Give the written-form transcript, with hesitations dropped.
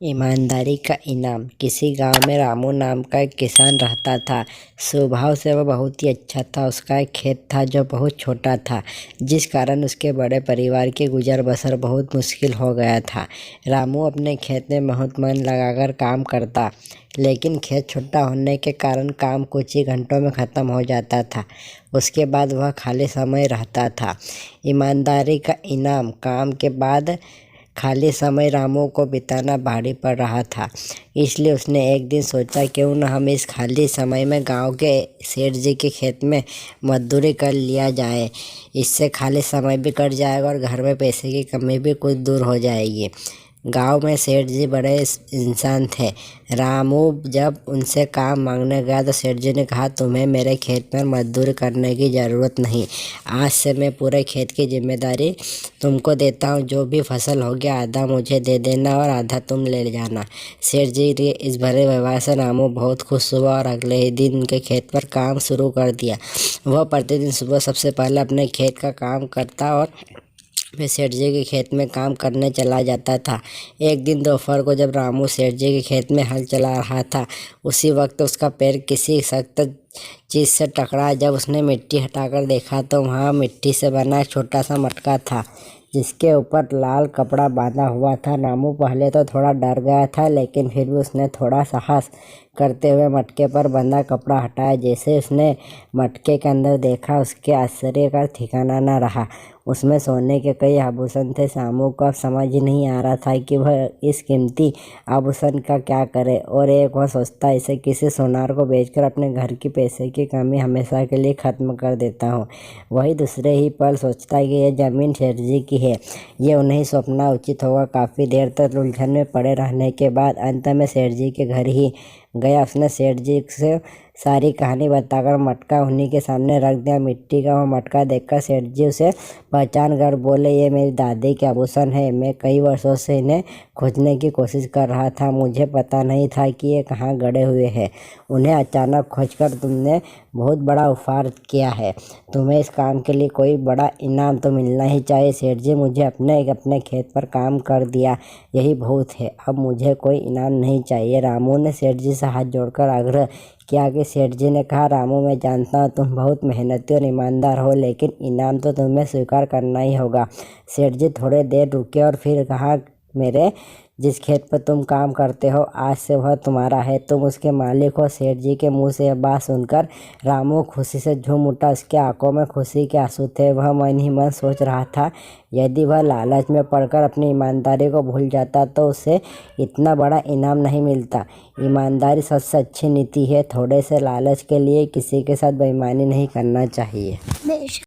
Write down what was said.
ईमानदारी का इनाम। किसी गांव में रामू नाम का एक किसान रहता था। स्वभाव से वह बहुत ही अच्छा था। उसका एक खेत था जो बहुत छोटा था, जिस कारण उसके बड़े परिवार की गुजर बसर बहुत मुश्किल हो गया था। रामू अपने खेत में बहुत मन लगाकर काम करता, लेकिन खेत छोटा होने के कारण काम कुछ ही घंटों में ख़त्म हो जाता था। उसके बाद वह खाली समय रहता था। ईमानदारी का इनाम। काम के बाद खाली समय रामू को बिताना भारी पड़ रहा था, इसलिए उसने एक दिन सोचा क्यों न हम इस खाली समय में गांव के सेठ जी के खेत में मजदूरी कर लिया जाए। इससे खाली समय भी कट जाएगा और घर में पैसे की कमी भी कुछ दूर हो जाएगी। गांव में सेठ जी बड़े इंसान थे। रामू जब उनसे काम मांगने गया तो सेठ जी ने कहा, तुम्हें मेरे खेत में मजदूरी करने की ज़रूरत नहीं। आज से मैं पूरे खेत की जिम्मेदारी तुमको देता हूँ। जो भी फसल हो गया आधा मुझे दे देना और आधा तुम ले जाना। सेठ जी के इस भरे व्यवहार से रामू बहुत खुश हुआ और अगले ही दिन उनके खेत पर काम शुरू कर दिया। वह प्रतिदिन सुबह सबसे पहले अपने खेत का काम करता और फिर सेठ जी के खेत में काम करने चला जाता था। एक दिन दोपहर को जब रामू सेठ जी के खेत में हल चला रहा था, उसी वक्त उसका पैर किसी सख्त चीज़ से टकरा। जब उसने मिट्टी हटाकर देखा तो वहाँ मिट्टी से बना एक छोटा सा मटका था, जिसके ऊपर लाल कपड़ा बांधा हुआ था। रामू पहले तो थोड़ा डर गया था, लेकिन फिर भी उसने थोड़ा साहस करते हुए मटके पर बंधा कपड़ा हटाया। जैसे उसने मटके के अंदर देखा, उसके आश्चर्य का ठिकाना न रहा। उसमें सोने के कई आभूषण थे। रामू को अब समझ ही नहीं आ रहा था कि वह इस कीमती आभूषण का क्या करे। और एक वह सोचता, इसे किसी सोनार को बेचकर अपने घर की पैसे की कमी हमेशा के लिए ख़त्म कर देता हूँ। वही दूसरे ही पल सोचता है कि यह ज़मीन सेठ जी की है, ये उन्हें सौंपना उचित होगा। काफ़ी देर तक उलझन में पड़े रहने के बाद अंत में सेठ जी के घर ही गया। उसने सेठ जी से सारी कहानी बताकर मटका उन्हीं के सामने रख दिया। मिट्टी का वह मटका देखकर सेठ जी उसे पहचान कर बोले, ये मेरी दादी के आभूषण है। मैं कई वर्षों से इन्हें खोजने की कोशिश कर रहा था। मुझे पता नहीं था कि ये कहाँ गड़े हुए हैं। उन्हें अचानक खोजकर तुमने बहुत बड़ा उपकार किया है। तुम्हें इस काम के लिए कोई बड़ा इनाम तो मिलना ही चाहिए। सेठ जी, मुझे अपने खेत पर काम कर दिया, यही बहुत है। अब मुझे कोई इनाम नहीं चाहिए। रामू ने सेठ जी से हाथ जोड़कर आग्रह किया कि सेठ जी ने कहा, रामू, मैं जानता हूँ तुम बहुत मेहनती और ईमानदार हो, लेकिन इनाम तो तुम्हें स्वीकार करना ही होगा। सेठ जी थोड़ी देर रुके और फिर कहा, मेरे जिस खेत पर तुम काम करते हो आज से वह तुम्हारा है, तुम उसके मालिक हो। सेठ जी के मुंह से यह बात सुनकर रामू खुशी से झूम उठा। उसकी आंखों में खुशी के आंसू थे। वह मन ही मन सोच रहा था, यदि वह लालच में पड़कर अपनी ईमानदारी को भूल जाता तो उसे इतना बड़ा इनाम नहीं मिलता। ईमानदारी सबसे अच्छी नीति है। थोड़े से लालच के लिए किसी के साथ बेईमानी नहीं करना चाहिए।